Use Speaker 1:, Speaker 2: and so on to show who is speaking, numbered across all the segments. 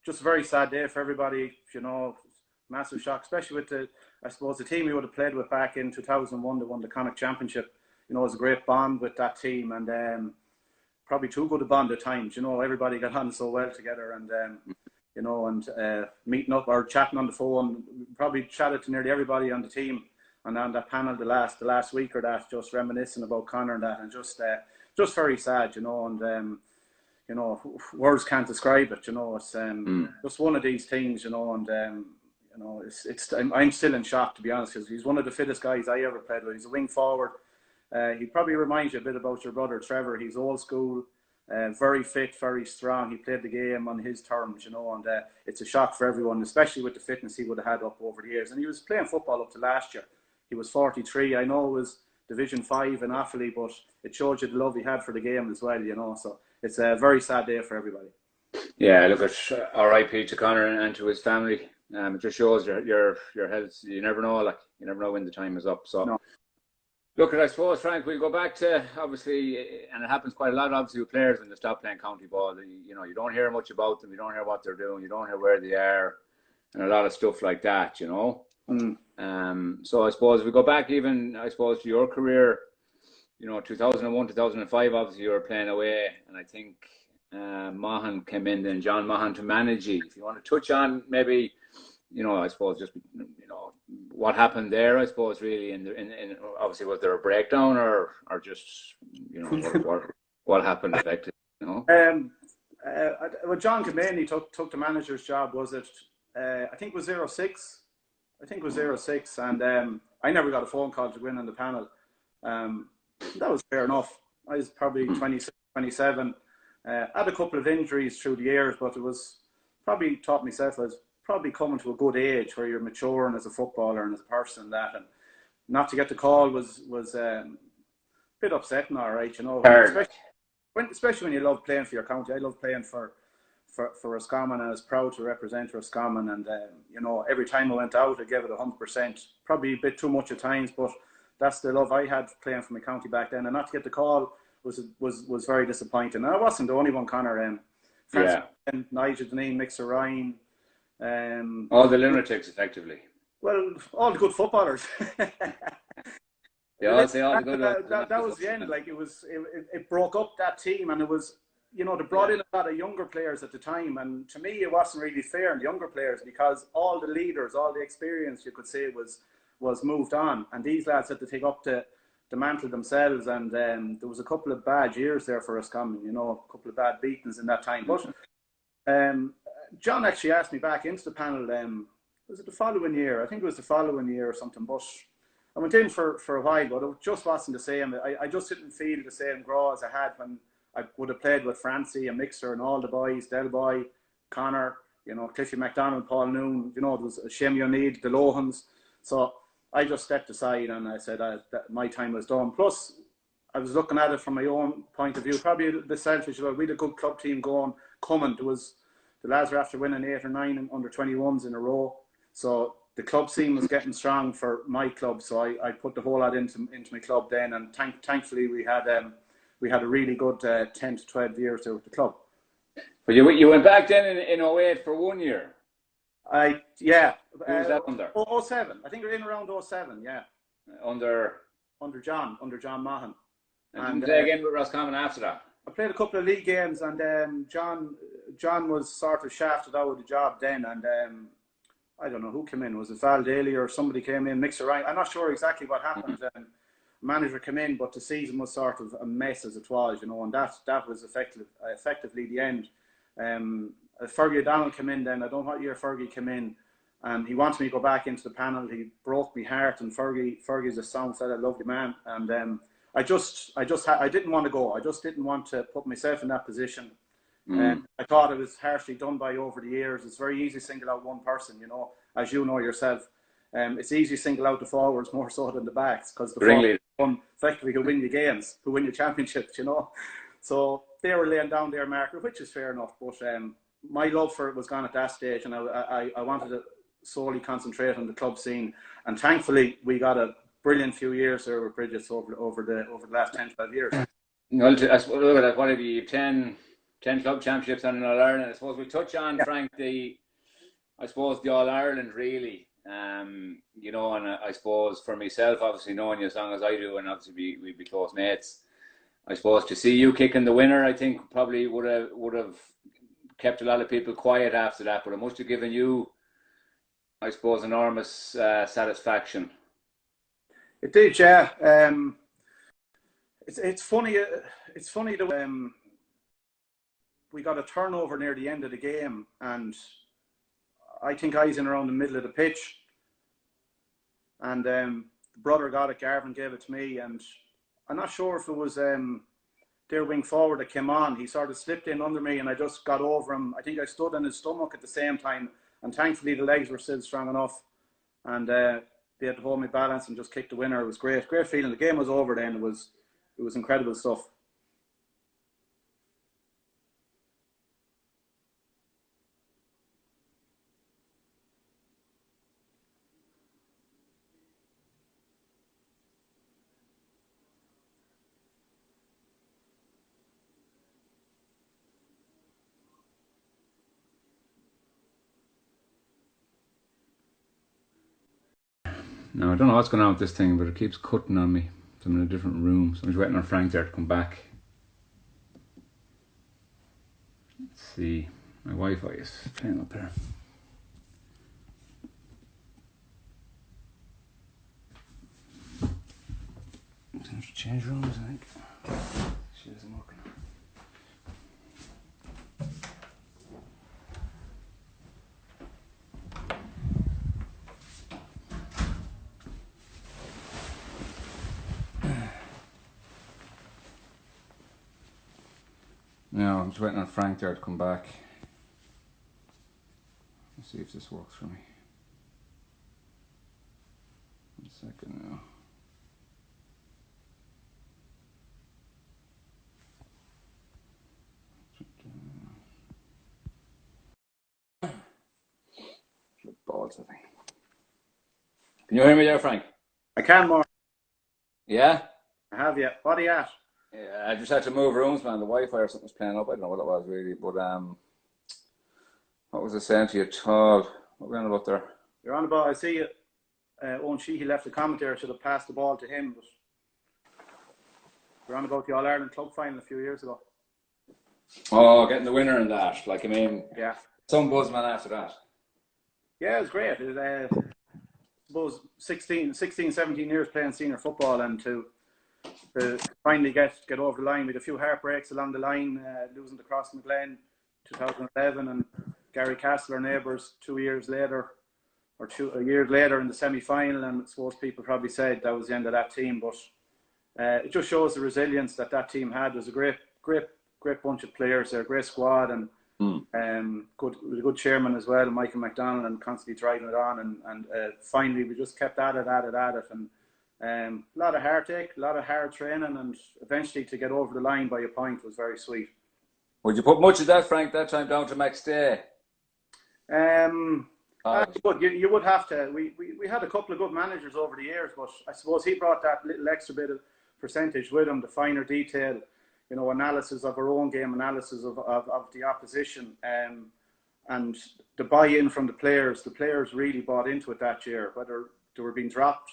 Speaker 1: just a very sad day for everybody. Massive shock, especially with I suppose the team we would have played with back in 2001, they won the Connacht Championship. It was a great bond with that team, and probably too good a bond at times. Everybody got on so well together, and meeting up or chatting on the phone. Probably chatted to nearly everybody on the team and on that panel the last week or that, just reminiscing about Connor and that, and just very sad, and words can't describe it. It's just one of these things, and I'm still in shock, to be honest, because he's one of the fittest guys I ever played with. He's a wing forward. He probably reminds you a bit about your brother Trevor. He's old school, very fit, very strong. He played the game on his terms, and it's a shock for everyone, especially with the fitness he would have had up over the years. And he was playing football up to last year. He was 43. I know it was Division 5 in Offaly, but it showed you the love he had for the game as well, So it's a very sad day for everybody.
Speaker 2: Yeah, look, it's R.I.P. to Connor and to his family. It just shows your health. You never know, you never know when the time is up. So, no. Look, I suppose, Frank, we'll go back to, obviously, and it happens quite a lot, obviously, with players when they stop playing county ball. You don't hear much about them. You don't hear what they're doing. You don't hear where they are, and a lot of stuff like that, So I suppose if we go back even, to your career, 2001, 2005, obviously you were playing away, and I think Mahan came in then, John Mahan, to manage you. If you want to touch on maybe, I suppose just, what happened there, I suppose, really, in obviously, was there a breakdown or just, what happened effectively,
Speaker 1: When John came in, he took the manager's job, was it, I think it was 06. I think it was 06, and I never got a phone call to win on the panel. That was fair enough. I was probably 26, 27. Had a couple of injuries through the years, but it was probably taught myself I was probably coming to a good age where you're maturing as a footballer and as a person, and not to get the call was a bit upsetting, all right, especially when you love playing for your county. I love playing for Roscommon, and I was proud to represent Roscommon, and every time I went out I gave it 100%, probably a bit too much at times, but that's the love I had playing for my county back then, and not to get the call was very disappointing. And I wasn't the only one, Connor. Francis, Nigel Deneen, Mixer Ryan,
Speaker 2: all the lunatics, effectively.
Speaker 1: Well, all the good footballers.
Speaker 2: They all the good.
Speaker 1: That was the end. Like it broke up that team, and it was, they brought in a lot of younger players at the time, and to me it wasn't really fair on the younger players, because all the leaders, all the experience, you could say, was moved on, and these lads had to take up the mantle themselves, and there was a couple of bad years there for us coming, a couple of bad beatings in that time. But John actually asked me back into the panel, was it the following year? I think it was the following year or something, but I went in for a while, but it just wasn't the same. I just didn't feel the same draw as I had when I would have played with Francie and Mixer and all the boys, Del Boy, Connor, Cliffy MacDonald, Paul Noon, there was Shemi O'Neill, the Lohans. So I just stepped aside and I said that my time was done. Plus, I was looking at it from my own point of view, probably a bit selfish. We had a good club team coming. The lads were after winning 8 or 9 under 21s in a row. So the club scene was getting strong for my club. So I put the whole lot into my club then, and thankfully we had a really good 10 to 12 years there with the club.
Speaker 2: But you went back then in 08 for 1 year.
Speaker 1: Who was
Speaker 2: that under?
Speaker 1: 07. I think we're in around 07, yeah.
Speaker 2: Under
Speaker 1: John Mahan.
Speaker 2: And play again with Roscommon after that?
Speaker 1: I played a couple of league games, and John was sort of shafted out of the job then, and I don't know who came in. Was it Val Daly or somebody came in? Mixer Ryan. I'm not sure exactly what happened. Manager came in, but the season was sort of a mess as it was, and that was effectively the end. Fergie O'Donnell came in then. I don't know what year Fergie came in, and he wanted me to go back into the panel. He broke my heart, and Fergie's a sound fella, lovely man, and I didn't want to go. I just didn't want to put myself in that position. And I thought it was harshly done by over the years. It's very easy to single out one person, as you know yourself. It's easy to single out the forwards more so than the backs, because the forwards effectively who win the games, who win the championships, So they were laying down their marker, which is fair enough. But my love for it was gone at that stage, and I wanted to solely concentrate on the club scene. And thankfully, we got a brilliant few years there with Bridges over the last 10, 12 years.
Speaker 2: Well, look at that. What have you? 10 club championships and an All-Ireland. I suppose we touch on, Frank, the All-Ireland really. You know, and I suppose for myself, obviously knowing you as long as I do, and obviously we'd be close mates. I suppose to see you kicking the winner, I think probably would have kept a lot of people quiet after that, but it must have given you, I suppose, enormous satisfaction.
Speaker 1: It did, yeah. It's funny. It's funny that we got a turnover near the end of the game, and I think I was in around the middle of the pitch, and the brother got it. Garvin gave it to me, and I'm not sure if it was their wing forward that came on. He sort of slipped in under me, and I just got over him. I think I stood on his stomach at the same time, and thankfully the legs were still strong enough, and they had to hold my balance and just kick the winner. It was great feeling. The game was over then. It was incredible stuff.
Speaker 2: No, I don't know what's going on with this thing, but it keeps cutting on me. So I'm in a different room, so I'm just waiting on Frank there to come back. Let's see. My Wi-Fi is playing up here. Time to change rooms, I think. She isn't working. No, I'm just waiting on Frank there to come back. Let's see if this works for me. 1 second now. Balls, I think. Can you hear me there, Frank?
Speaker 1: I can, Mark.
Speaker 2: Yeah?
Speaker 1: I have, yeah. What are you at?
Speaker 2: Yeah, I just had to move rooms, man. The Wi-Fi or something was playing up. I don't know what it was really, but what was I saying to you at all? What were we on about there?
Speaker 1: You're on about. I see you. Owen Sheehy left the commentary. Should have passed the ball to him, but you're on about the All Ireland club final a few years ago.
Speaker 2: Oh, getting the winner in that. Like, I mean,
Speaker 1: yeah,
Speaker 2: some buzzman after that.
Speaker 1: Yeah, it was great. I suppose 16, 17 years playing senior football, and to finally get over the line with a few heartbreaks along the line, losing to Crossmaglen 2011, and Gary Castle, our neighbours, 2 years later, or a year later in the semi-final, and I suppose people probably said that was the end of that team, but it just shows the resilience that team had. There's a great bunch of players there, a great squad, and good chairman as well, Michael McDonald, and constantly driving it on, and finally we just kept at it, and a lot of heartache, a lot of hard training, and eventually to get over the line by a point was very sweet.
Speaker 2: Would you put much of that, Frank, that time down to Max Day?
Speaker 1: You would have to. We had a couple of good managers over the years, but I suppose he brought that little extra bit of percentage with him, the finer detail, analysis of our own game, analysis of the opposition, and the buy-in from the players. The players really bought into it that year, whether they were being dropped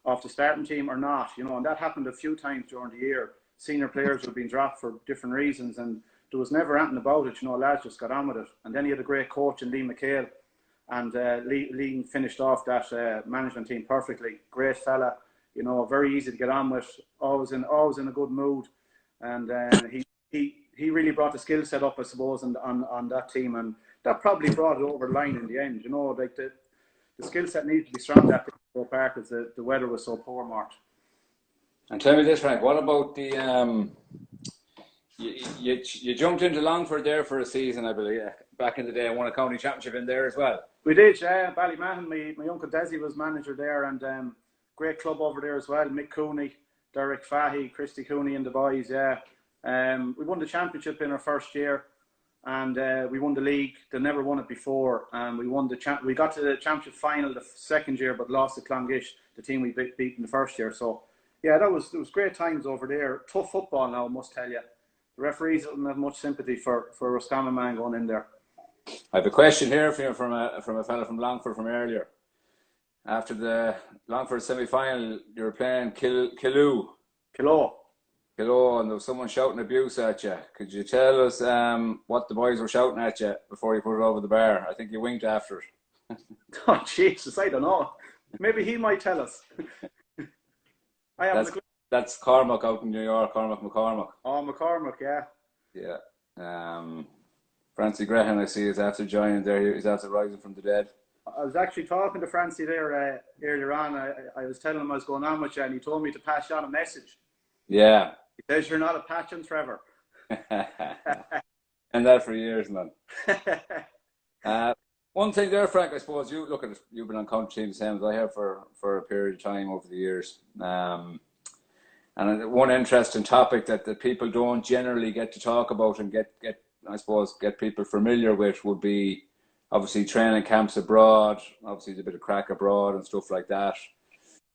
Speaker 1: off the starting team or not, and that happened a few times during the year. Senior players were being dropped for different reasons, and there was never anything about it. Lads just got on with it. And then he had a great coach in Lee McHale, and Lee finished off that management team perfectly. Great fella, very easy to get on with, always in a good mood, and he really brought the skill set up, I suppose, on that team, and that probably brought it over the line in the end. Like the skill set needed to be strong that Park because the weather was so poor, Mark.
Speaker 2: And tell me this, Frank, what about the you jumped into Longford there for a season, I believe, back in the day, and won a county championship in there as well.
Speaker 1: We did, yeah. Ballymahan, my uncle Desi was manager there, and great club over there as well. Mick Cooney, Derek Fahey, Christy Cooney and the boys, yeah. We won the championship in our first year, and we won the league. They never won it before, and we got to the championship final the second year, but lost to Clongish, the team we beat in the first year. So yeah, there was great times over there. Tough football now, I must tell you. the referees wouldn't have much sympathy for a Roscommon man going in there.
Speaker 2: I have a question here for you from a fellow from Longford from earlier. After the Longford semi-final, you were playing Killoo, and there was someone shouting abuse at you. Could you tell us what the boys were shouting at you before you put it over the bar? I think you winked after it.
Speaker 1: Oh, Jesus, I don't know. Maybe he might tell us.
Speaker 2: That's Cormac out in New York, Cormac McCormack.
Speaker 1: Oh, McCormack, yeah.
Speaker 2: Yeah. Francie Graham, I see, is after joining there. He's after rising from the dead.
Speaker 1: I was actually talking to Francie there earlier on. I was telling him I was going on with you, and he told me to pass you on a message.
Speaker 2: Yeah.
Speaker 1: He says you're not a patching Trevor.
Speaker 2: And that for years, man. One thing there, Frank, I suppose you've been on county team the same as I have for a period of time over the years. And one interesting topic that people don't generally get to talk about and get people familiar with would be obviously training camps abroad. Obviously, there's a bit of crack abroad and stuff like that.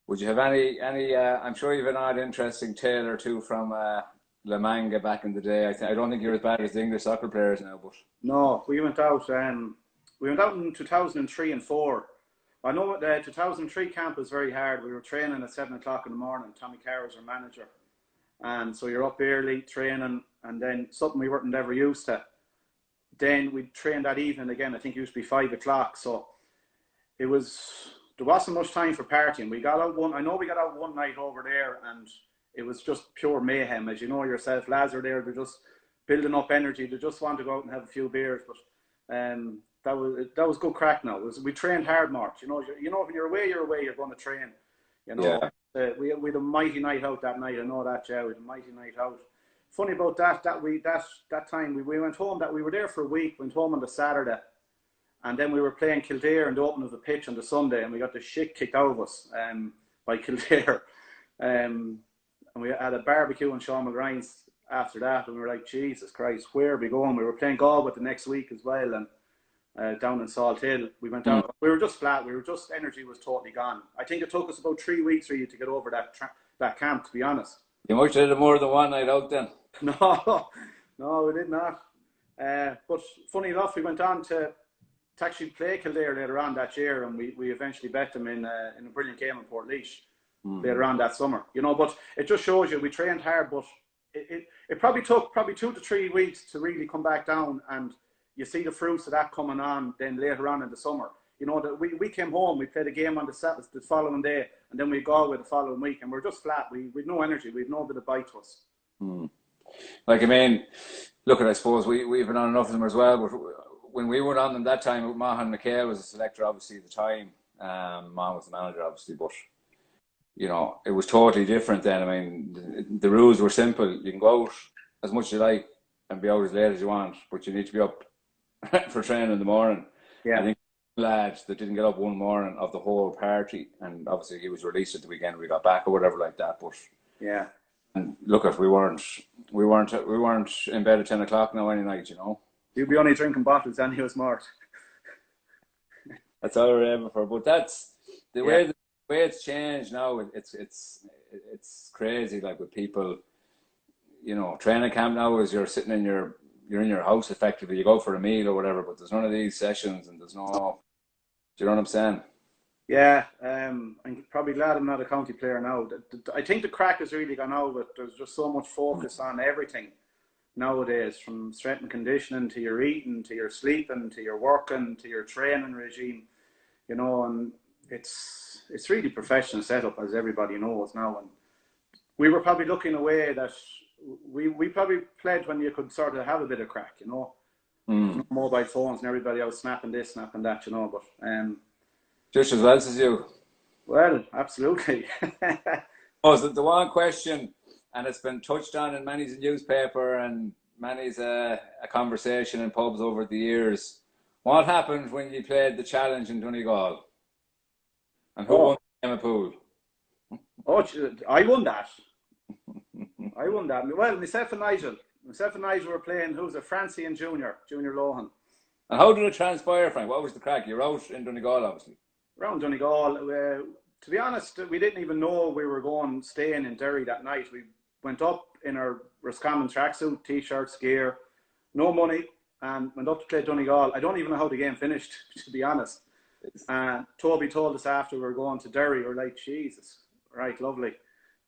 Speaker 2: Would you have any? I'm sure you've an odd, interesting tale or two from La Manga back in the day. I don't think you're as bad as the English soccer players now, but
Speaker 1: no, we went out. We went out in 2003 and 4. I know the 2003 camp was very hard. We were training at 7 o'clock in the morning. Tommy Carr was our manager, and so you're up early training, and then something we weren't ever used to. Then we trained that evening again. I think it used to be 5 o'clock. So there wasn't much time for partying. We got out one night over there, and it was just pure mayhem. As you know yourself, lads are there. They're just building up energy. They just want to go out and have a few beers. But that was good crack. Now we trained hard, Mark. You know when you're away, you're going to train. You know, yeah. We had a mighty night out that night. I know that, yeah. We had a mighty night out. Funny about that time we went home. That we were there for a week. Went home on the Saturday, and then we were playing Kildare in the opening of the pitch on the Sunday, and we got the shit kicked out of us by Kildare. And we had a barbecue in Sean McGrain's after that, and we were like, Jesus Christ, where are we going? We were playing Galway the next week as well, and down in Salt Hill. We went out. We were just flat. Energy was totally gone. I think it took us about 3 weeks really to get over that camp, to be honest.
Speaker 2: You must have had more than one night out then.
Speaker 1: No, we did not. But funny enough, we went on to actually play Kildare later on that year, and we eventually bet them in a brilliant game in Portlaoise later on that summer. You know, but it just shows you we trained hard, but it probably took 2 to 3 weeks to really come back down, and you see the fruits of that coming on then later on in the summer. You know, that we came home, we played a game on the following day, and then we go with the following week, and we're just flat. We had no energy, we had no bit of bite to us.
Speaker 2: Like, I mean, look, I suppose we've been on enough of them as well, but when we were on them that time, Mahan McHale was a selector, obviously, at the time. Mahan was the manager, obviously, but, you know, it was totally different then. I mean, the rules were simple. You can go out as much as you like and be out as late as you want, but you need to be up for training in the morning. Yeah. I think lads that didn't get up one morning of the whole party, and obviously he was released at the weekend, we got back or whatever like that, but
Speaker 1: yeah. And
Speaker 2: look, if we weren't in bed at 10 o'clock now any night, you know.
Speaker 1: You'd be only drinking bottles and he was smart.
Speaker 2: That's all we're aiming for. But that's the way it's changed now. It's crazy. Like with people, you know, training camp now is you're in your house effectively. You go for a meal or whatever, but there's none of these sessions and there's no. Do you know what I'm saying?
Speaker 1: Yeah, I'm probably glad I'm not a county player now. I think the crack has really gone out of it. There's just so much focus on everything nowadays, from strength and conditioning to your eating, to your sleeping, to your working, to your training regime. You know, and it's really professional setup, as everybody knows now. And we were probably looking away that we probably played when you could sort of have a bit of crack, you know. No mobile phones and everybody else snapping this, snapping that, you know. But
Speaker 2: just as well as you.
Speaker 1: Well, absolutely.
Speaker 2: The one question, and it's been touched on in many's newspaper and many's a conversation in pubs over the years. What happened when you played the challenge in Donegal? And who won the game of pool?
Speaker 1: I won that. Well, myself and Nigel were playing, who was it? Francie and Junior Lohan.
Speaker 2: And how did it transpire, Frank? What was the crack? You're out in Donegal, obviously.
Speaker 1: Around Donegal. To be honest, we didn't even know we were staying in Derry that night. went up in our Roscommon tracksuit, t-shirts, gear, no money, and went up to play Donegal. I don't even know how the game finished, to be honest. Toby told us after we were going to Derry, we were like, Jesus, right, lovely.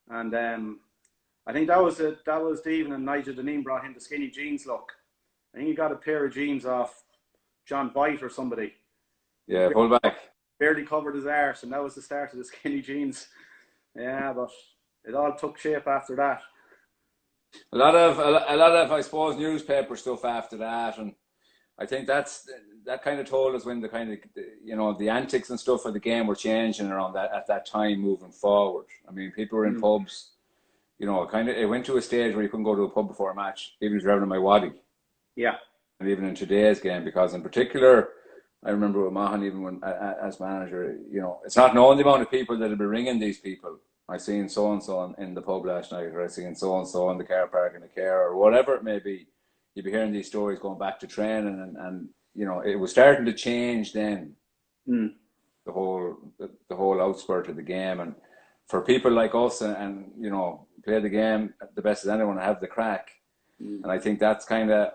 Speaker 1: And I think that was the evening Nigel Deneen brought him the skinny jeans look. I think he got a pair of jeans off John Byte or somebody.
Speaker 2: Yeah, pull back.
Speaker 1: Barely covered his arse, and that was the start of the skinny jeans. Yeah, but it all took shape after that.
Speaker 2: A lot of I suppose newspaper stuff after that, and I think that kind of told us when the kind of the antics and stuff of the game were changing around that at that time moving forward. I mean, people were in pubs, it went to a stage where you couldn't go to a pub before a match, even if you're having my waddy.
Speaker 1: Yeah.
Speaker 2: And even in today's game, because in particular, I remember with Mahan, even when as manager, it's not known the amount of people that will be ringing these people. I seen so and so in the pub last night, or I seen so and so in the car park in the car, or whatever it may be. You'd be hearing these stories going back to training, and it was starting to change then. The whole outspurt of the game, and for people like us, and play the game the best as anyone, have the crack, and I think that's kind of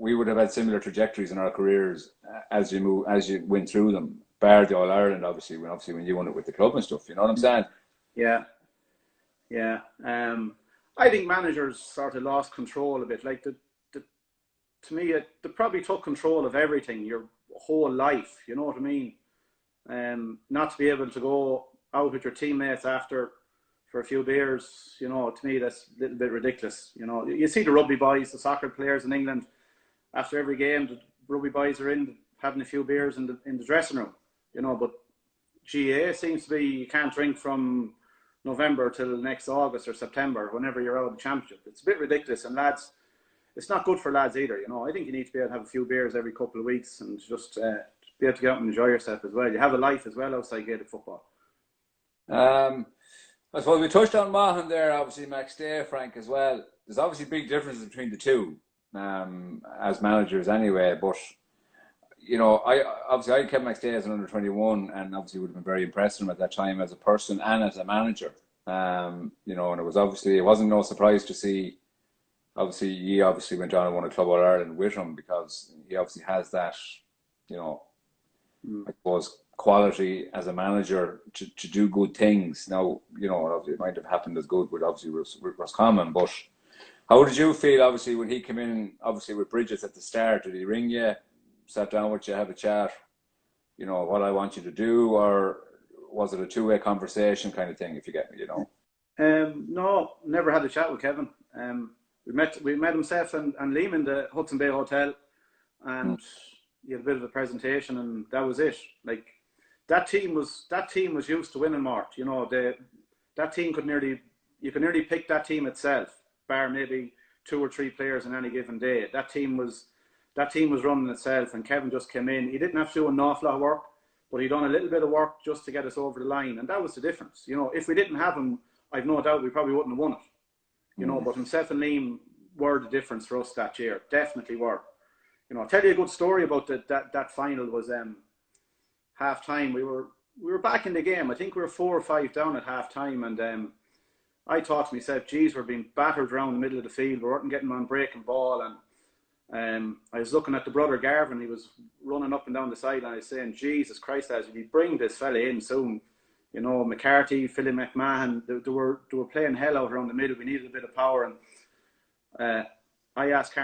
Speaker 2: we would have had similar trajectories in our careers as you went through them. Bar the All Ireland, obviously when you won it with the club and stuff. You know what I'm saying?
Speaker 1: Yeah. I think managers sort of lost control a bit. Like to me, they probably took control of everything, your whole life. You know what I mean? Not to be able to go out with your teammates after for a few beers. To me that's a little bit ridiculous. You see the rugby boys, the soccer players in England, after every game, the rugby boys are in having a few beers in the dressing room. But GA seems to be you can't drink from November till next August or September, whenever you're out of the championship. It's a bit ridiculous, and lads, it's not good for lads either. I think you need to be able to have a few beers every couple of weeks and just be able to get out and enjoy yourself as well. You have a life as well outside Gaelic football.
Speaker 2: I suppose we touched on Mahan there, obviously Max Day, Frank as well. There's obviously big differences between the two as managers anyway, but I kept Max Day as an under-21, and obviously would have been very impressed with him at that time as a person and as a manager. And it wasn't no surprise to see. He went on and won a Club All Ireland with him, because he obviously has that, I suppose, quality as a manager to do good things. Now, it might have happened as good with Roscommon, but how did you feel, obviously, when he came in, obviously with Bridges at the start? Did he ring you, sat down with you, have a chat, what I want you to do, or was it a two-way conversation kind of thing, if you get me,
Speaker 1: No, never had a chat with Kevin. We met himself and Liam in the Hudson Bay Hotel, and he had a bit of a presentation, and that was it. Like that team was used to winning, Mart. That team you could nearly pick that team itself, bar maybe 2 or 3 players on any given day. That team was running itself, and Kevin just came in. He didn't have to do an awful lot of work, but he done a little bit of work just to get us over the line, and that was the difference. If we didn't have him, I've no doubt we probably wouldn't have won it. But himself and Liam were the difference for us that year. Definitely were. I'll tell you a good story about that final. Was half time. We were back in the game. I think we were 4 or 5 down at half time, and I thought to myself, geez, we're being battered around the middle of the field. We weren't getting on breaking ball, and I was looking at the brother Garvin. He was running up and down the sideline. I was saying, Jesus Christ, as we bring this fella in soon. McCarthy, Philly McMahon, they were playing hell out around the middle. We needed a bit of power, and I asked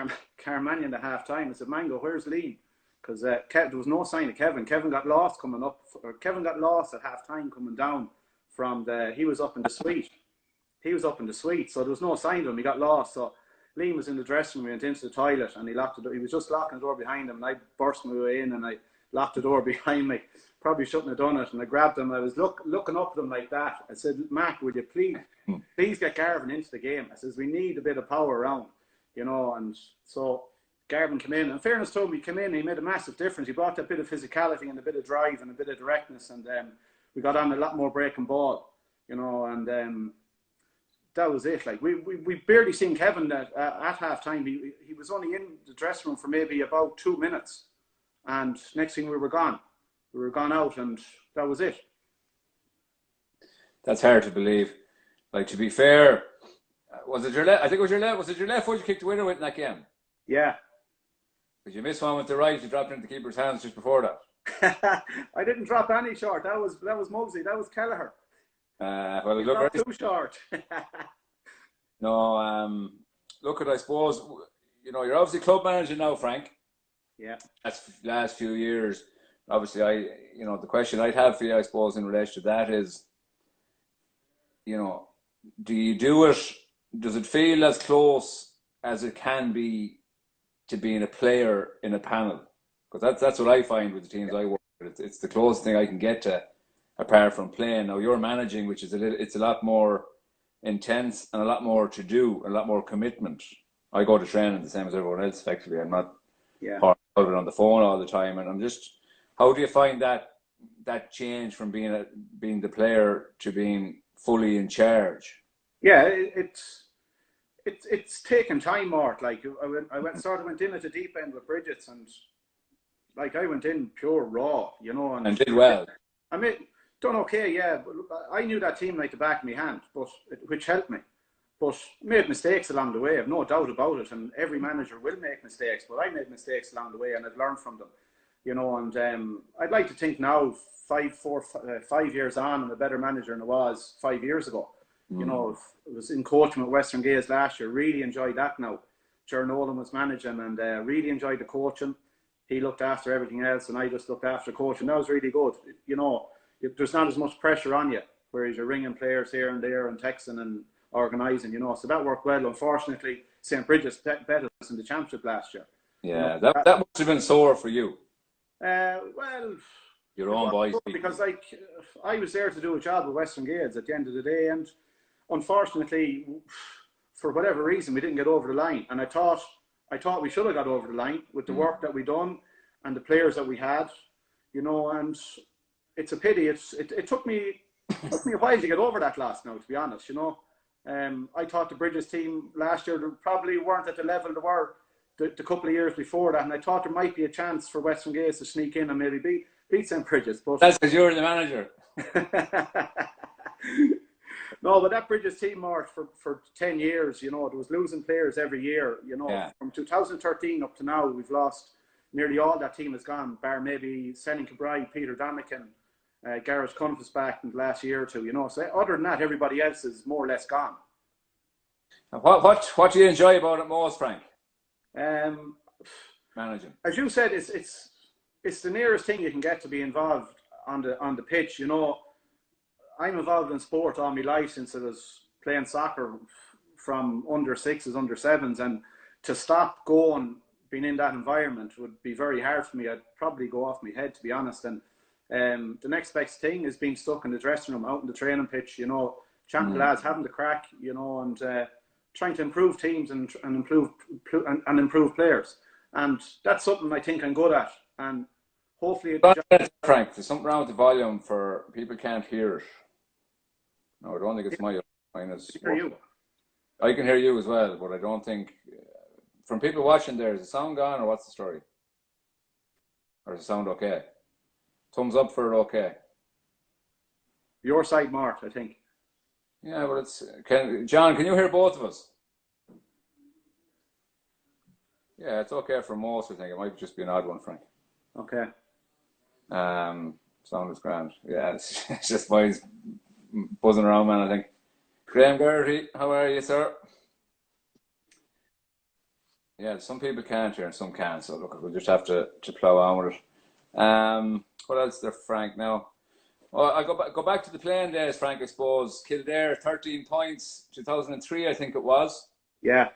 Speaker 1: Carmanion at half time. I said, Mango, where's Liam? Because there was no sign of Kevin. Kevin got lost coming up. Kevin got lost at half time coming down from he was up in the suite. So there was no sign of him. He got lost. So Liam was in the dressing room. We went into the toilet, and he locked the door. He was just locking the door behind him, and I burst my way in, and I locked the door behind me. Probably shouldn't have done it. And I grabbed him. I was looking up at him like that. I said, Mac, would you please get Garvin into the game? I says, we need a bit of power around, and so Garvin came in. In fairness to him, he came in, he made a massive difference. He brought that bit of physicality and a bit of drive and a bit of directness, and we got on a lot more breaking ball, and that was it. Like we barely seen Kevin at half time. He was only in the dressing room for maybe about 2 minutes, and next thing we were gone. We were gone out, and that was it.
Speaker 2: That's hard to believe. Like, to be fair, was it your left? I think it was your left. Was it your left foot you kicked the winner with in that game?
Speaker 1: Yeah.
Speaker 2: Because you missed one with the right, you dropped it into the keeper's hands just before that.
Speaker 1: I didn't drop any short. That was Mosey. That was Kelleher.
Speaker 2: Well, it looked
Speaker 1: Not
Speaker 2: very
Speaker 1: too short.
Speaker 2: No, look at, I suppose, you know, you're obviously club manager now, Frank.
Speaker 1: Yeah.
Speaker 2: That's last few years. Obviously, you know, the question I'd have for you, I suppose, in relation to that is, you know, do you do it? Does it feel as close as it can be to being a player in a panel? Because that's what I find with the teams I work with. It's the closest thing I can get to, apart from playing. Now you're managing, which is it's a lot more intense and a lot more to do, a lot more commitment. I go to training the same as everyone else. Effectively, I'm not part of it on the phone all the time, and I'm just. How do you find that change from being the player to being fully in charge?
Speaker 1: Yeah, it's taken time, Mark. Like I went in at the deep end with Bridget's, and like I went in pure raw, you know,
Speaker 2: and did well.
Speaker 1: I mean, done okay, yeah. But I knew that team like the back of my hand, which helped me. But made mistakes along the way. I've no doubt about it. And every manager will make mistakes, but I made mistakes along the way, and I've learned from them. You know, and I'd like to think now, 5 years on, I'm a better manager than I was 5 years ago. You know, I was in coaching with Western Gaels last year. Really enjoyed that now. Dolan was managing, and really enjoyed the coaching. He looked after everything else, and I just looked after coaching. That was really good. You know, there's not as much pressure on you, whereas you're ringing players here and there and texting and organising, you know. So that worked well. Unfortunately, St. Bridget's better us in the championship last year.
Speaker 2: Yeah, you know, that must have been sore for you.
Speaker 1: Well,
Speaker 2: your own boys,
Speaker 1: because like I was there to do a job with Western Gaels at the end of the day, and unfortunately, for whatever reason, we didn't get over the line. And I thought we should have got over the line with the work that we done and the players that we had, you know. And it's a pity. It took me a while to get over that loss. Now, to be honest, you know, I thought the Bridges team last year probably weren't at the level they were the couple of years before that, and I thought there might be a chance for Western Gaels to sneak in and maybe beat St. Bridges. But
Speaker 2: that's because you're the manager.
Speaker 1: No, but that Bridges team, Mark, for 10 years, you know, there was losing players every year. You know, from 2013 up to now, we've lost nearly all that team has gone, bar maybe Senny Cabray, Peter Damican, Gareth Cunifus back in the last year or two. You know, so other than that, everybody else is more or less gone.
Speaker 2: And what do you enjoy about it most, Frank? Managing,
Speaker 1: as you said, it's the nearest thing you can get to be involved on the pitch. You know, I'm involved in sport all my life since I was playing soccer from under sixes, under sevens, and to stop going, being in that environment would be very hard for me. I'd probably go off my head, to be honest. And the next best thing is being stuck in the dressing room, out in the training pitch. You know, chatting to lads, having the crack. You know, and trying to improve teams and improve players. And that's something I think I'm good at. And hopefully,
Speaker 2: Frank, there's something wrong with the volume for people can't hear it. No, I don't think it's mine is. I can hear you as well, but I don't think from people watching there, is the sound gone or what's the story? Or is the sound okay? Thumbs up for it, okay.
Speaker 1: Your side, Mark, I think.
Speaker 2: Yeah, but John, can you hear both of us? Yeah, it's okay for most, I think. It might just be an odd one, Frank.
Speaker 1: Okay.
Speaker 2: Sound is grand. Yeah, it's just mine's buzzing around, man, I think. Graham Garrity, how are you, sir? Yeah, some people can't hear and some can, so look, we'll just have to plough on with it. What else there, Frank, now? Well, I'll go back to the playing days, Frank, I suppose. Kildare, 13 points, 2003, I think it was.
Speaker 1: Yeah.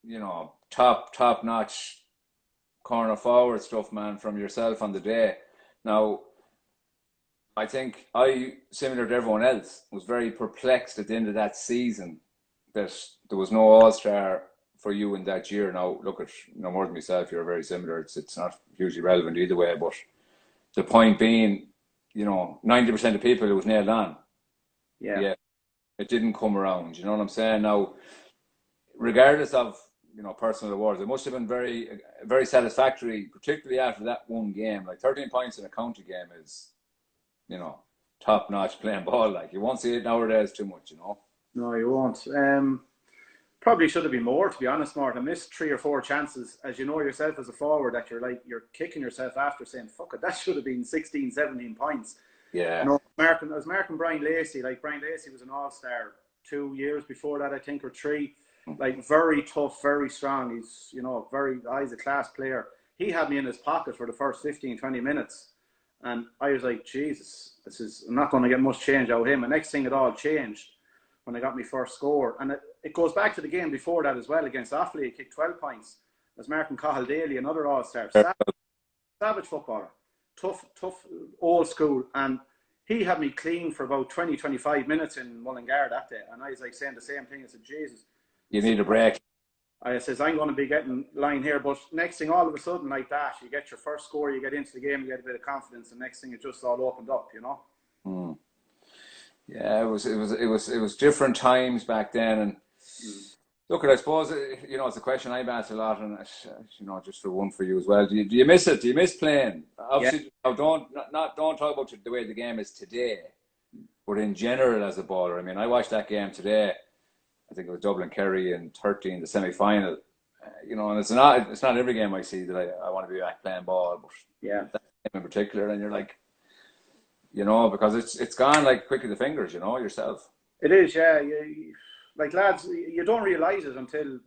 Speaker 2: You know, top-notch corner forward stuff, man, from yourself on the day. Now, I think similar to everyone else, was very perplexed at the end of that season that there was no All-Star for you in that year. Now, look, at no more than myself, you're very similar. It's not hugely relevant either way, but the point being, you know, 90% of people, it was nailed on.
Speaker 1: Yeah.
Speaker 2: It didn't come around. You know what I'm saying? Now, regardless of, you know, personal awards, it must have been very, very satisfactory, particularly after that one game. Like 13 points in a county game is, you know, top-notch playing ball. Like, you won't see it nowadays too much, you know.
Speaker 1: No, you won't. Probably should have been more, to be honest, Martin. I missed 3 or 4 chances, as you know yourself as a forward, that you're kicking yourself after saying, fuck it, that should have been 16, 17 points.
Speaker 2: Yeah.
Speaker 1: No, Martin, I was marking Brian Lacey. Like, Brian Lacey was an all-star 2 years before that, I think, or 3. Like, very tough, very strong. He's, he's a class player. He had me in his pocket for the first 15, 20 minutes. And I was like, Jesus, I'm not going to get much change out of him. And next thing, it all changed when I got my first score. And it goes back to the game before that as well, against Offaly. He kicked 12 points. As Martin Cahill Daly, another all-star. Savage footballer. Tough, old school. And he had me clean for about 20, 25 minutes in Mullingar that day. And I was like saying the same thing. I said, Jesus.
Speaker 2: You need a break.
Speaker 1: I says, I'm going to be getting line here. But next thing, all of a sudden, like that, you get your first score, you get into the game, you get a bit of confidence. And next thing, it just all opened up, you know.
Speaker 2: Mm. Yeah, it was different times back then. And look, I suppose, it's a question I've asked a lot. And, just for one for you as well. Do you miss it? Do you miss playing? Obviously, don't talk about the way the game is today. But in general, as a baller, I mean, I watched that game today. I think it was Dublin Kerry in 13, the semi-final. And it's not every game I see that I want to be back playing ball, but that game in particular, and you're like, because it's gone like quick as the fingers, yourself.
Speaker 1: It is, yeah. Like, lads, you don't realise it until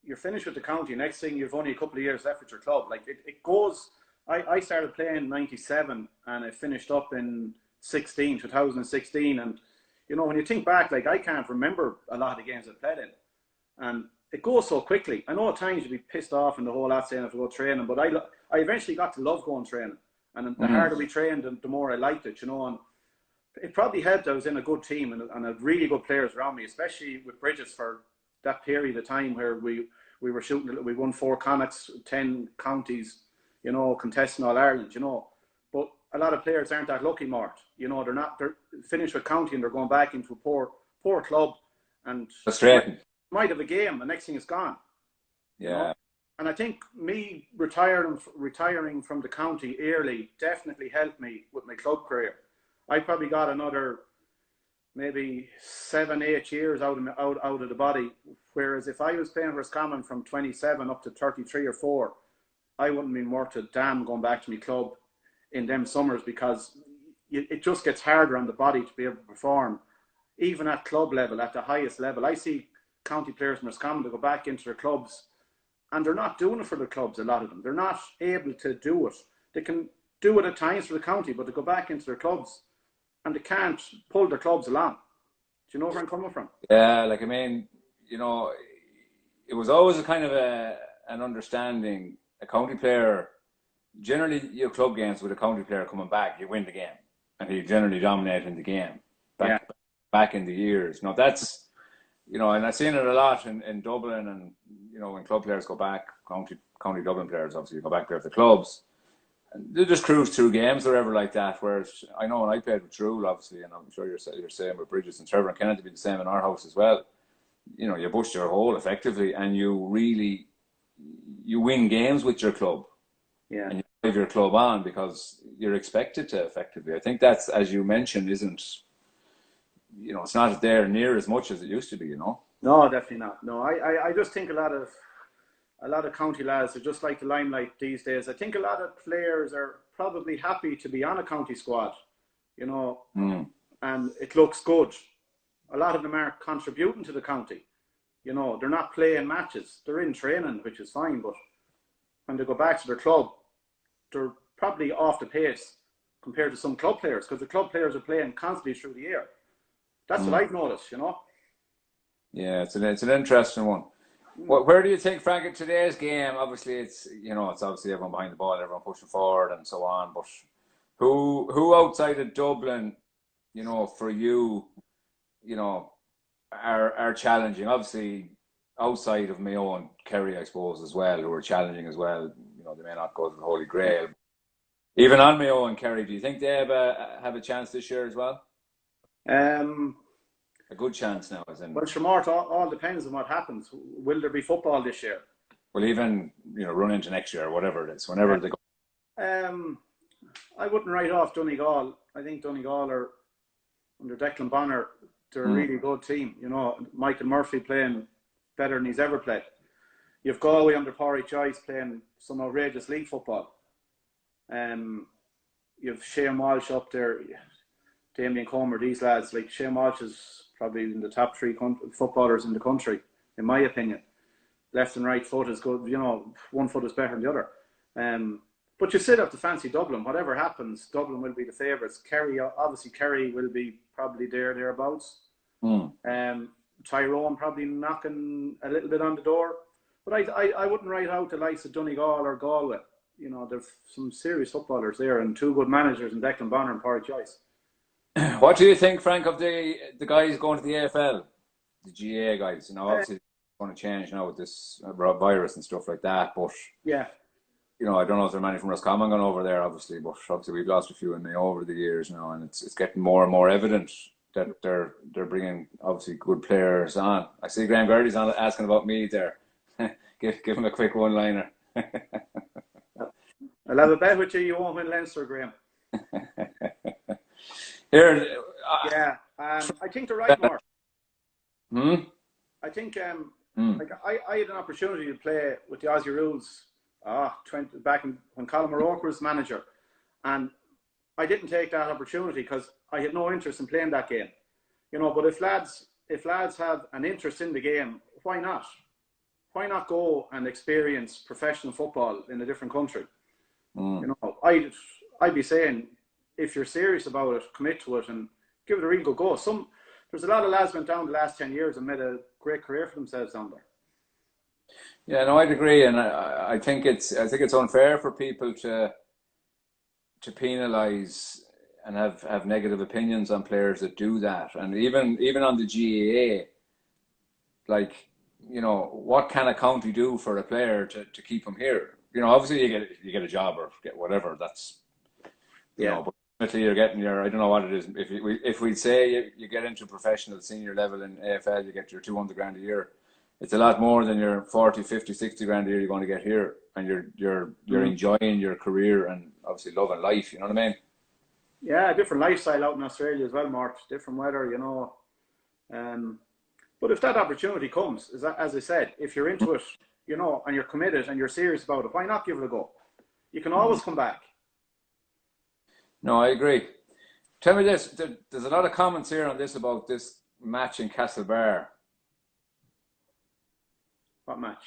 Speaker 1: you're finished with the county. Next thing, you've only a couple of years left with your club. Like, it goes. I started playing in '97 and I finished up in 2016, and when you think back, like, I can't remember a lot of the games I played in. And it goes so quickly. I know at times you'd be pissed off and the whole lot saying I have to go training, but I eventually got to love going training. And the harder we trained, the more I liked it, And it probably helped I was in a good team and I had really good players around me, especially with Bridges for that period of time where we were shooting. We won 4 Connachts, 10 counties, contesting All Ireland, But a lot of players aren't that lucky, Mart. They're finished with county and they're going back into a poor club, and might have a game. The next thing is gone.
Speaker 2: Yeah.
Speaker 1: And I think me retiring from the county early definitely helped me with my club career. I probably got another maybe 7-8 years out of the body. Whereas if I was playing Roscommon from 27 up to 33 or 4, I wouldn't be worth a damn going back to my club in them summers, because it just gets harder on the body to be able to perform, even at club level, at the highest level. I see county players from Roscommon to go back into their clubs, and they're not doing it for their clubs. A lot of them, they're not able to do it. They can do it at times for the county, but they go back into their clubs and they can't pull their clubs along. Do you know where I'm coming from?
Speaker 2: Yeah, like, I mean, it was always a kind of an understanding. A county player, generally, your club games with a county player coming back, you win the game, and he generally dominating the game back in the years. Now that's, and I've seen it a lot in Dublin, and when club players go back, county Dublin players obviously go back there for the clubs, and they just cruise through games or whatever like that. Whereas I know when I played with True, obviously, and I'm sure you're saying with Bridges and Trevor and Kennedy, be the same in our house as well. You bust your hole effectively, and you win games with your club.
Speaker 1: Yeah.
Speaker 2: And you drive your club on because you're expected to effectively. I think that's, as you mentioned, isn't, it's not there near as much as it used to be, No,
Speaker 1: definitely not. No, I just think a lot of county lads are just like the limelight these days. I think a lot of players are probably happy to be on a county squad, and it looks good. A lot of them aren't contributing to the county. They're not playing matches. They're in training, which is fine, but when they go back to their club, they're probably off the pace compared to some club players, because the club players are playing constantly through the year. That's what I've noticed,
Speaker 2: Yeah, it's an interesting one. Where do you think, Frankie, today's game? Obviously, it's obviously everyone behind the ball, everyone pushing forward, and so on. But who outside of Dublin, for you, are challenging? Obviously, outside of Mayo and Kerry, I suppose, as well, who are challenging as well. They may not go to the Holy Grail. Even on Mayo and Kerry, do you think they have a chance this year as well? A good chance now, as in.
Speaker 1: Well, Shamart, all depends on what happens. Will there be football this year?
Speaker 2: Well, even run into next year, or whatever it is, whenever they go.
Speaker 1: I wouldn't write off Donegal. I think Donegal are under Declan Bonner. They're a really good team. You know, Michael Murphy playing better than he's ever played. You've Galway under Pádraig Joyce playing some outrageous league football. You've Shane Walsh up there, Damien Comer, these lads. Like Shane Walsh is probably in the top 3 footballers in the country, in my opinion. Left and right foot is good. You know, one foot is better than the other. But you still have to fancy Dublin. Whatever happens, Dublin will be the favourites. Kerry will be probably thereabouts. Tyrone probably knocking a little bit on the door. But I wouldn't write out the likes of Donegal or Galway. You know, there's some serious footballers there and 2 good managers in Declan Bonner and Pádraig Joyce.
Speaker 2: What do you think, Frank, of the guys going to the AFL? The GA guys, you know, obviously it's going to change now with this virus and stuff like that. But
Speaker 1: yeah,
Speaker 2: you know, I don't know if there are many from Roscommon going over there, obviously, but obviously we've lost a few in Mayo over the years now, and it's getting more and more evident that they're bringing obviously good players on. I see Graham Gertie's on asking about me there. give him a quick one-liner.
Speaker 1: I'll have a bet with you. You won't win Leinster, Graham.
Speaker 2: Here,
Speaker 1: I think the right mark. I think like I had an opportunity to play with the Aussie rules back when Colin O'Rourke was manager, and I didn't take that opportunity because I had no interest in playing that game. You know, but if lads have an interest in the game, why not? Why not go and experience professional football in a different country? You know, I'd be saying, if you're serious about it, commit to it and give it a real good go. There's a lot of lads went down the last 10 years and made a great career for themselves down there.
Speaker 2: Yeah, no, I'd agree, and I think it's unfair for people to penalise and have negative opinions on players that do that, and even on the GAA, like, you know, what can a county do for a player to keep him here? You know, obviously you get a job or get whatever. That's you know, but ultimately you're getting your, I don't know what it is. If we say you get into professional senior level in AFL, you get your 200 grand a year. It's a lot more than your 40, 50, 60 grand a year you're going to get here, and you're enjoying your career and obviously loving life. You know what I mean?
Speaker 1: Yeah, different lifestyle out in Australia as well, Mark. Different weather, you know. But if that opportunity comes, as I said, if you're into it, you know, and you're committed and you're serious about it, why not give it a go? You can always come back.
Speaker 2: No, I agree. Tell me this, there's a lot of comments here on this about this match in Castlebar.
Speaker 1: What match?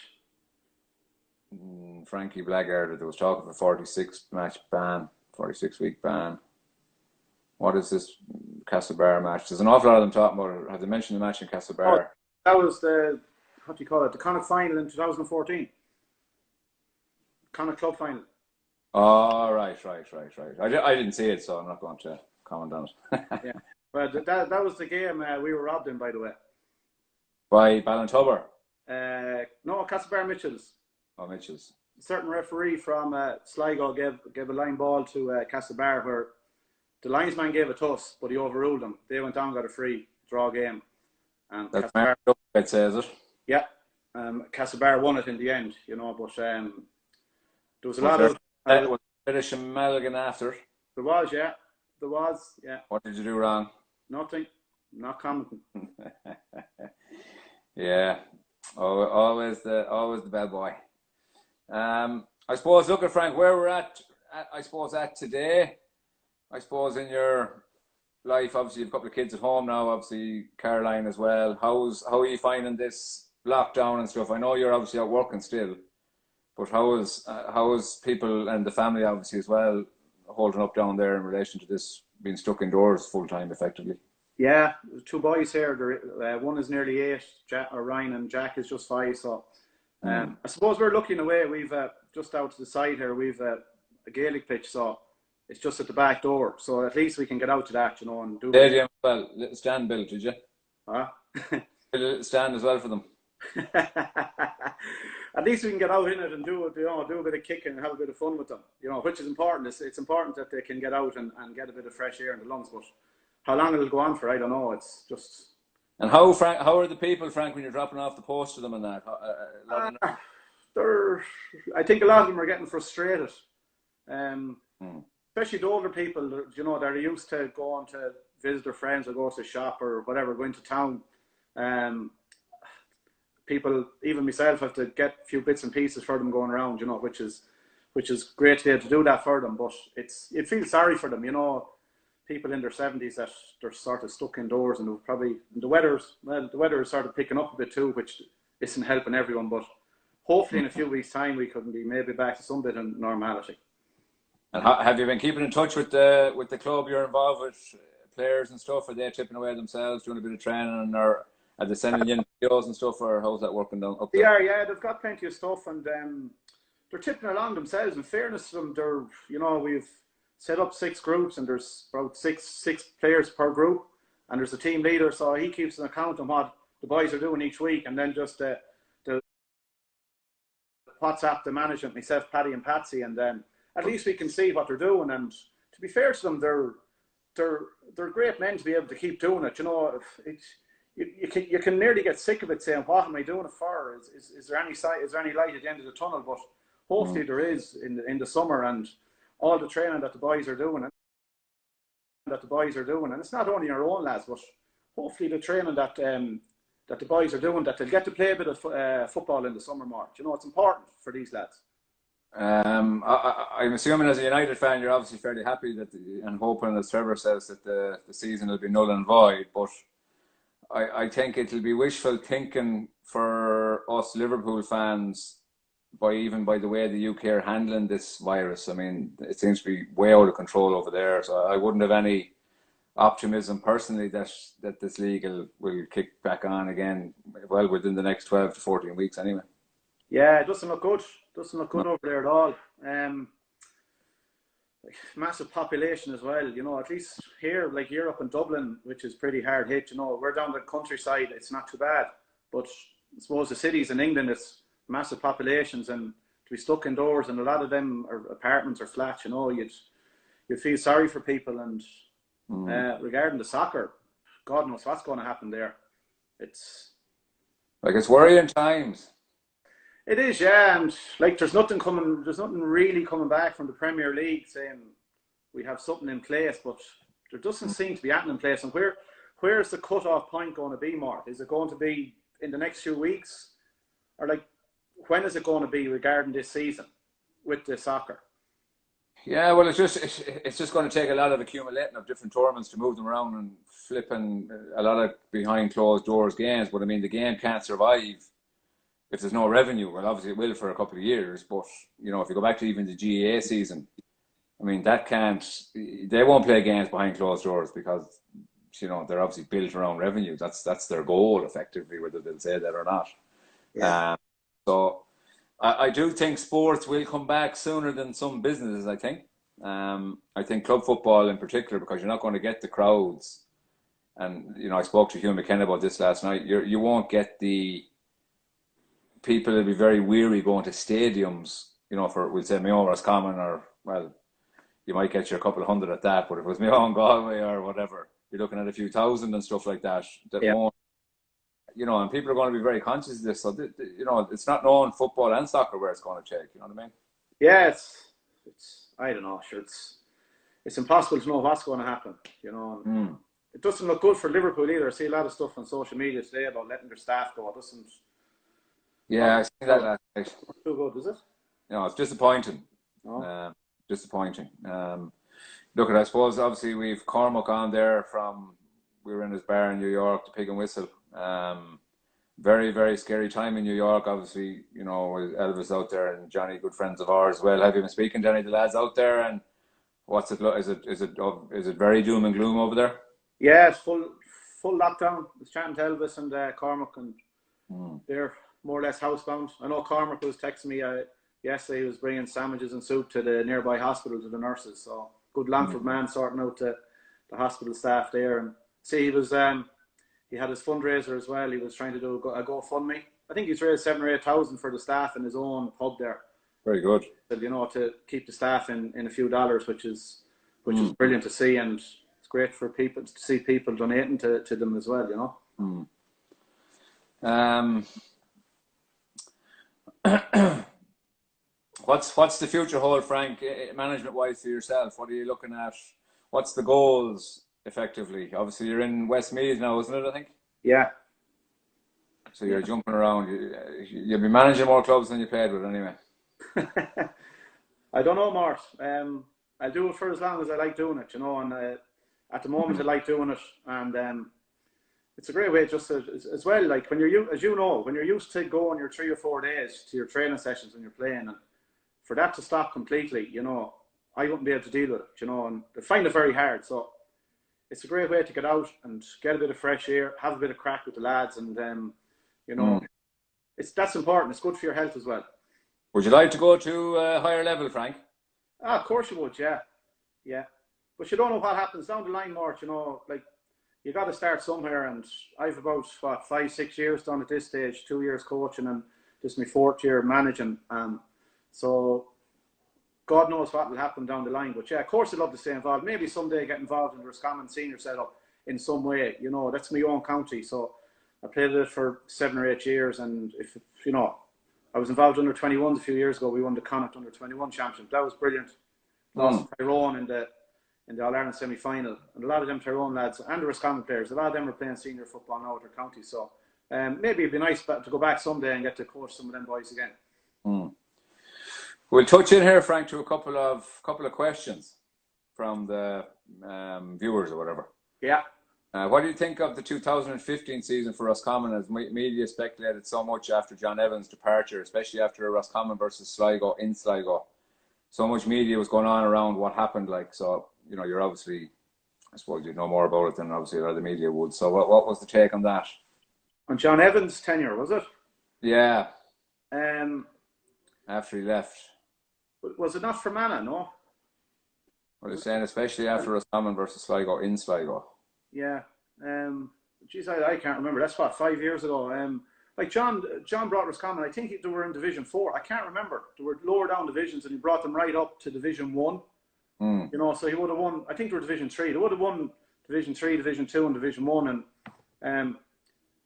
Speaker 2: Frankie Blackguard, there was talking for 46-week ban. What is this Castlebar match? There's an awful lot of them talking about it. Have they mentioned the match in Castlebar?
Speaker 1: Oh, that was the, what do you call it, the Connacht final in 2014. Connacht Club final.
Speaker 2: Oh, right. I didn't see it, so I'm not going to comment on it.
Speaker 1: Yeah, but that was the game we were robbed in, by the way.
Speaker 2: By Ballintubber?
Speaker 1: No, Castlebar Mitchells.
Speaker 2: Oh, Mitchells.
Speaker 1: A certain referee from Sligo gave a line ball to Castlebar where the linesman gave it to us, but he overruled them. They went down, got a free draw game. And
Speaker 2: that's
Speaker 1: Castlebar,
Speaker 2: I'd say, is it?
Speaker 1: Yeah. Castlebar won it in the end, you know, but there was a lot of...
Speaker 2: was a bit of shenanigan after.
Speaker 1: There was, yeah.
Speaker 2: What did you do wrong?
Speaker 1: Nothing. Not commenting.
Speaker 2: Yeah. Oh, always the bellboy. I suppose, look at Frank, where we're at today. I suppose in your life, obviously, you have a couple of kids at home now, obviously, Caroline as well. How are you finding this lockdown and stuff? I know you're obviously out working still, but how is people and the family, obviously, as well, holding up down there in relation to this being stuck indoors full time, effectively?
Speaker 1: Yeah, 2 boys here. One is nearly 8, Ryan, and Jack is just 5. So I suppose we're looking away. We've just out to the side here, we've a Gaelic pitch, so it's just at the back door. So at least we can get out to that, you know, and do.
Speaker 2: Stadium, well, little stand built, did you?
Speaker 1: Huh?
Speaker 2: A little stand as well for them.
Speaker 1: At least we can get out in it and do a bit of kicking and have a bit of fun with them, you know, which is important. It's important that they can get out and get a bit of fresh air in the lungs, but how long it'll go on for, I don't know. It's just...
Speaker 2: And how are the people, Frank, when you're dropping off the post to them and that?
Speaker 1: I think a lot of them are getting frustrated. especially the older people, you know, they're used to going to visit their friends or go to the shop or whatever, going to town. People, even myself, have to get a few bits and pieces for them going around, you know, which is great to be able to do that for them. But it feels sorry for them, you know, people in their 70s that they're sort of stuck indoors, and probably the weather is sort of picking up a bit too, which isn't helping everyone. But hopefully in a few weeks' time we could be maybe back to some bit of normality.
Speaker 2: And have you been keeping in touch with the club you're involved with, players and stuff? Are they chipping away themselves, doing a bit of training, or are they sending in videos and stuff, or how's that working down up there?
Speaker 1: Yeah, they've got plenty of stuff, and they're tipping along themselves. In fairness to them, they're, you know, we've set up 6 groups, and there's about six players per group, and there's a team leader, so he keeps an account on what the boys are doing each week, and then just the WhatsApp the management, myself, Paddy and Patsy, and then at least we can see what they're doing. And to be fair to them, they're great men to be able to keep doing it. You know, you can nearly get sick of it saying, "What am I doing it for? Is there any sight? Is there any light at the end of the tunnel?" But hopefully there is in the summer, and all the training that the boys are doing, and it's not only our own lads, but hopefully the training that the boys are doing, that they'll get to play a bit of football in the summer more. You know, it's important for these lads.
Speaker 2: I'm assuming as a United fan, you're obviously fairly happy and hoping, as Trevor says, that the season will be null and void. But I think it'll be wishful thinking for us Liverpool fans, by the way the UK are handling this virus. I mean, it seems to be way out of control over there. So I wouldn't have any optimism personally that this league will kick back on again, well, within the next 12 to 14 weeks anyway.
Speaker 1: Yeah, it doesn't look good. Over there at all. Massive population as well. You know, at least here, like you're up in Dublin, which is pretty hard hit. You know, we're down the countryside. It's not too bad. But I suppose the cities in England, it's massive populations, and to be stuck indoors, and a lot of them are apartments or flats. You know, you'd feel sorry for people. And regarding the soccer, God knows what's going to happen there. It's
Speaker 2: worrying times.
Speaker 1: It is, yeah, and like there's nothing really coming back from the Premier League saying we have something in place, but there doesn't seem to be anything in place. And where's the cut-off point going to be, Mark? Is it going to be in the next few weeks, or like when is it going to be regarding this season with the soccer?
Speaker 2: Yeah, well, it's just going to take a lot of accumulating of different tournaments to move them around and flipping a lot of behind closed doors games. But I mean, the game can't survive if there's no revenue. Well, obviously it will for a couple of years, but you know, if you go back to even the GAA season, I mean, they won't play games behind closed doors because, you know, they're obviously built around revenue. That's their goal, effectively, whether they'll say that or not. Yeah. So I do think sports will come back sooner than some businesses, I think. I think club football in particular, because you're not going to get the crowds. And, you know, I spoke to Hugh McKenna about this last night. You won't get the people will be very weary going to stadiums, you know, for, we'll say, Mayo or Common, or, well, you might get your couple of hundred at that, but if it was Mayo and Galway or whatever, you're looking at a few thousand and stuff like that. Won't, you know, and people are going to be very conscious of this. So, you know, it's not known football and soccer where it's going to take, you know what I mean?
Speaker 1: Yeah, it's I don't know, sure, it's impossible to know what's going to happen, you know. And it doesn't look good for Liverpool either. I see a lot of stuff on social media today about letting their staff go. It doesn't.
Speaker 2: Yeah, I see that last night.
Speaker 1: Too good, is it?
Speaker 2: No, it's disappointing. Disappointing. Look, I suppose obviously we've Cormac on there we were in his bar in New York, the Pig and Whistle. Very, very scary time in New York. Obviously, you know, with Elvis out there and Johnny, good friends of ours as well. Have you been speaking to any of the lads out there? And what's it look? Is it very doom and gloom over there?
Speaker 1: Yeah, it's full lockdown. I was chatting to Elvis and Cormac, and they're more or less housebound. I know Cormac was texting me yesterday. He was bringing sandwiches and soup to the nearby hospital to the nurses. So good Lanford man sorting out the hospital staff there. And see, he had his fundraiser as well. He was trying to do a GoFundMe. I think he's raised 7,000 or 8,000 for the staff in his own pub there.
Speaker 2: Very good.
Speaker 1: You know, to keep the staff in a few dollars, which is brilliant to see, and it's great for people to see people donating to them as well. You know.
Speaker 2: What's the future hold, Frank, management-wise for yourself? What are you looking at? What's the goals, effectively? Obviously, you're in Westmeath now, isn't it, I think?
Speaker 1: Yeah.
Speaker 2: So you're jumping around. You'll be managing more clubs than you played with anyway.
Speaker 1: I don't know, Mart. I'll do it for as long as I like doing it, and at the moment I like doing it, and it's a great way just to, as well, like when you're, as you know, when you're used to going your 3 or 4 days to your training sessions when you're playing, and for that to stop completely, I wouldn't be able to deal with it, and I find it very hard. So it's a great way to get out and get a bit of fresh air, have a bit of crack with the lads, and that's important. It's good for your health as well.
Speaker 2: Would you like to go to a higher level, Frank?
Speaker 1: Of course you would, yeah. But you don't know what happens down the line, Mort. Like you got to start somewhere, and I've about 5-6 years done at this stage, 2 years coaching, and this is my 4th year managing. So God knows what will happen down the line. But yeah, of course I'd love to stay involved. Maybe someday get involved in the Roscommon senior setup in some way. That's my own county, so I played it for 7 or 8 years, and if I was involved under 21s a few years ago. We won the Connacht under 21 championship. That was brilliant. Lost to Tyrone in the All Ireland semi final, and a lot of them Tyrone lads and the Roscommon players. A lot of them are playing senior football now at their county. So maybe it'd be nice to go back someday and get to coach some of them boys again.
Speaker 2: We'll touch in here, Frank, to a couple of questions from the viewers or whatever.
Speaker 1: Yeah.
Speaker 2: What do you think of the 2015 season for Roscommon, as media speculated so much after John Evans' departure, especially after Roscommon versus Sligo in Sligo? So much media was going on around what happened, so you're obviously, I suppose you know more about it than obviously a lot of the media would. So what was the take on that?
Speaker 1: On John Evans' tenure, was it?
Speaker 2: Yeah. After he left.
Speaker 1: Was it not for Mana, no?
Speaker 2: Well, he's saying especially after Roscommon versus Sligo in Sligo.
Speaker 1: Yeah. Geez, I can't remember. That's 5 years ago. Like John brought Roscommon. I think they were in Division 4. I can't remember. They were lower down divisions, and he brought them right up to Division 1. So he would have won. I think they were Division 3. They would have won Division 3, Division 2, and Division 1. And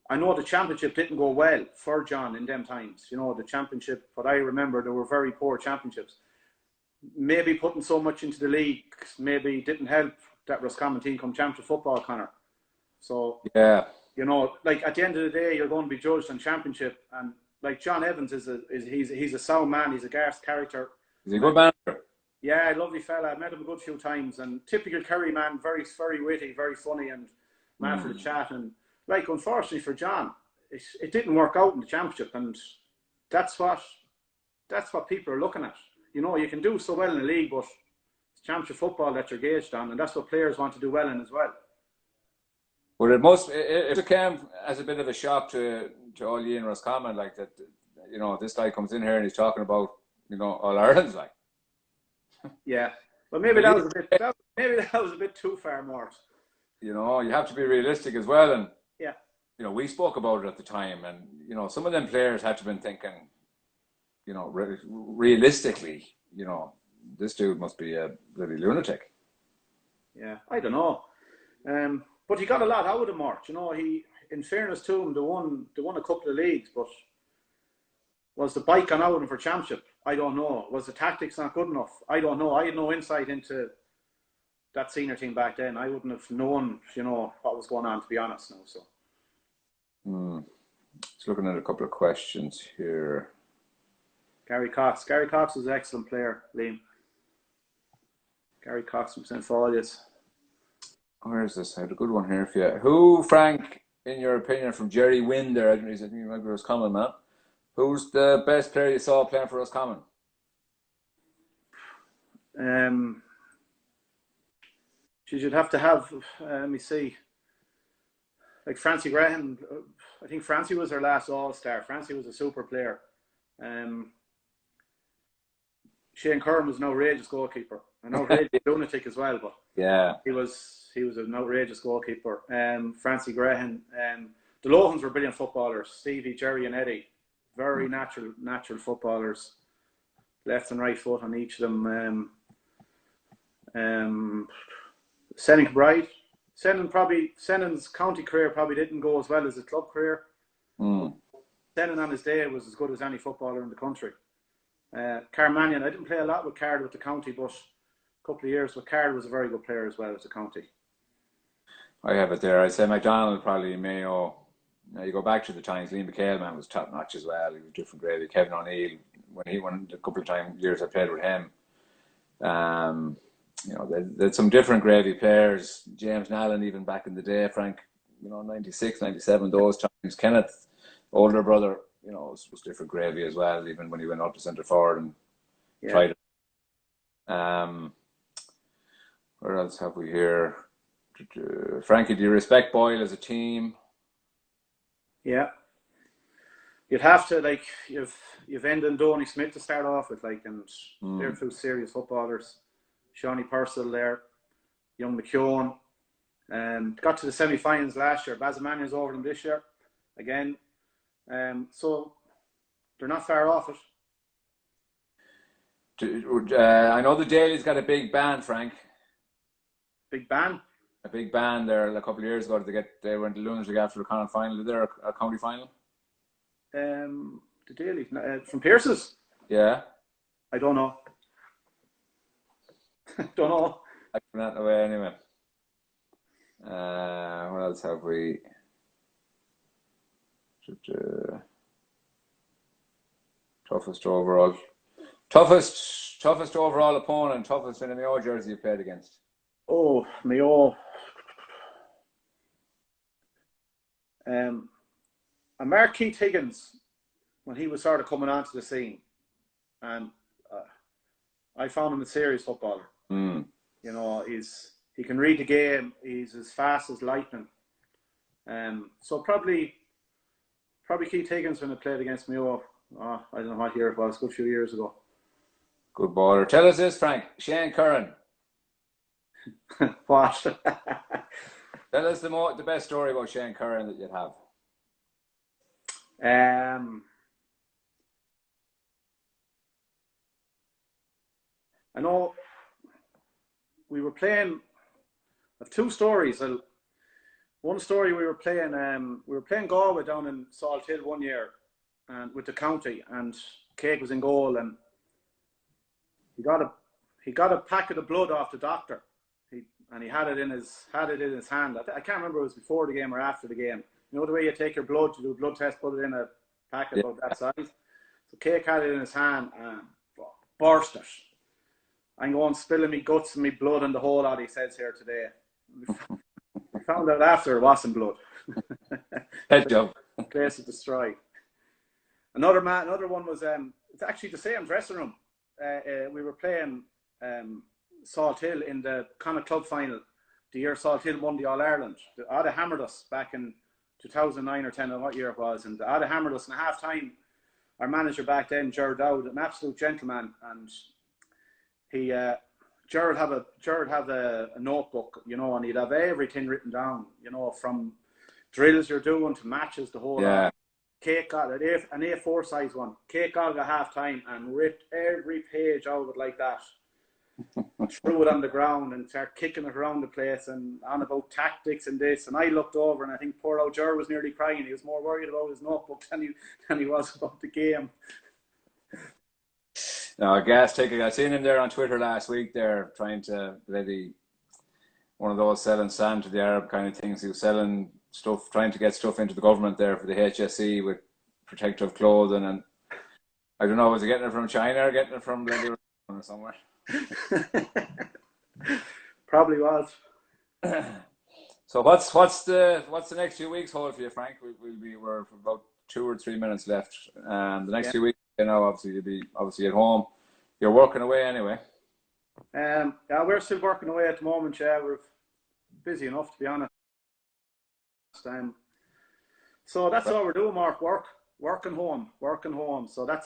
Speaker 1: I know the championship didn't go well for John in them times. The championship, what I remember, they were very poor championships. Maybe putting so much into the league maybe didn't help that Roscommon team come championship football, Connor. So
Speaker 2: yeah,
Speaker 1: like at the end of the day, you're going to be judged on championship, and like John Evans he's a sound man. He's a Garth character.
Speaker 2: He's a good manager.
Speaker 1: Yeah, lovely fella. I met him a good few times, and typical Kerry man, very very witty, very funny, and man for the chat. And like unfortunately for John, it didn't work out in the championship, and that's what people are looking at. You can do so well in the league, but it's championship football that you're gauged on, and that's what players want to do well in as well.
Speaker 2: Well, it came as a bit of a shock to all you in Roscommon, like that. This guy comes in here and he's talking about All Ireland's like.
Speaker 1: Yeah, but maybe that was a bit too far, Mort.
Speaker 2: You have to be realistic as well, and
Speaker 1: yeah,
Speaker 2: we spoke about it at the time, and some of them players had to have been thinking, realistically, this dude must be a bloody lunatic.
Speaker 1: Yeah, I don't know. But he got a lot out of him, Mort. He, in fairness to him, they won a couple of leagues, but was the bike on out of him for championship? I don't know. Was the tactics not good enough? I don't know. I had no insight into that senior team back then. I wouldn't have known, what was going on, to be honest now. So.
Speaker 2: Just looking at a couple of questions here.
Speaker 1: Gary Cox was an excellent player, Liam. Gary Cox from St. Folius.
Speaker 2: Where is this? I had a good one here for you. Who, Frank, in your opinion, from Jerry Wynn there, I think he might be Roscommon, man. Who's the best player you saw playing for Roscommon?
Speaker 1: You'd have to have, let me see, like Francie Graham. I think Francie was our last All-Star. Francie was a super player. Shane Curran was an outrageous goalkeeper. An outrageous lunatic as well, but
Speaker 2: yeah,
Speaker 1: he was an outrageous goalkeeper. Francie Graham. The Lohans were brilliant footballers. Stevie, Jerry, and Eddie, very natural footballers. Left and right foot on each of them. Sennin Bride. Sennon's county career probably didn't go as well as his club career. Sennin on his day was as good as any footballer in the country. Carmanion, I didn't play a lot with Card with the county, but a couple of years with Card was a very good player as well as the county.
Speaker 2: I have it there. I'd say McDonald, probably Mayo. Now you go back to the times, Liam McHale, man, was top notch as well. He was different grade. Kevin O'Neill, when he won a couple of years I played with him. There's some different gravy players. James Nallen, even back in the day, Frank, 96, 97, those times. Kenneth, older brother, was different gravy as well, even when he went up to centre forward and tried it. Where else have we here? Frankie, do you respect Boyle as a team?
Speaker 1: Yeah. You'd have to, you've Enda and Donny Smith to start off with, and they're two serious footballers. Shawnee Purcell there, young McKeown. Got to the semi-finals last year. Bazamanian's over them this year again. So they're not far off it.
Speaker 2: I know the Daly's got a big band, Frank.
Speaker 1: Big band?
Speaker 2: A big band there a couple of years ago. They went to Lunatic after the Connacht final. Did they a county final?
Speaker 1: The Daly from Pierce's?
Speaker 2: Yeah.
Speaker 1: I don't know. Don't know.
Speaker 2: I can that away anyway. What else have we? Toughest overall opponent, toughest in the Mayo jersey you played against.
Speaker 1: Oh, Mayo. Mark Keith Higgins, when he was sort of coming onto the scene, and I found him a serious footballer. He can read the game. He's as fast as lightning. So probably Keith Higgins when I played against Mayo. I don't know what year it was. A good few years ago.
Speaker 2: Good baller. Tell us this, Frank. Shane Curran.
Speaker 1: What?
Speaker 2: Tell us the best story about Shane Curran that you'd have.
Speaker 1: I know we were playing. I have two stories. One story we were playing Galway down in Salt Hill one year, and with the county, and Craig was in goal, and he got a packet of blood off the doctor. He had it in his hand. I can't remember if it was before the game or after the game. You know the way you take your blood to do a blood test, put it in a packet about that size. So Craig had it in his hand and burst it. I'm going spilling me guts and me blood and the whole lot, he says here today. We found out after it wasn't blood.
Speaker 2: Head job.
Speaker 1: Place is destroyed. Another one was it's actually the same dressing room. We were playing Salt Hill in the Connacht Club final the year Salt Hill won the All Ireland. The Ada hammered us back in 2009 or 10 or what year it was, and the Ada hammered us in a half time. Our manager back then, Gerard Dowd, an absolute gentleman, and he Gerard have a notebook, and he'd have everything written down, from drills you're doing to matches, the whole lot. Kate got an A4 size one. Kate got it at half time and ripped every page out of it like that. Threw it on the ground and started kicking it around the place and on about tactics and this. And I looked over and I think poor old Ger was nearly crying. He was more worried about his notebook than he was about the game.
Speaker 2: No, gas ticket. I seen him there on Twitter last week. There trying to one of those selling sand to the Arab kind of things. He was selling stuff, trying to get stuff into the government there for the HSE with protective clothing, and I don't know, was he getting it from China or getting it from Bloody or somewhere?
Speaker 1: Probably was.
Speaker 2: So what's the next few weeks hold for you, Frank? We're for about 2 or 3 minutes left. The next few weeks, obviously you'll be at home. You're working away anyway.
Speaker 1: Yeah, we're still working away at the moment. Yeah, we're busy enough to be honest. So that's all we're doing, Mark. Working home. So that's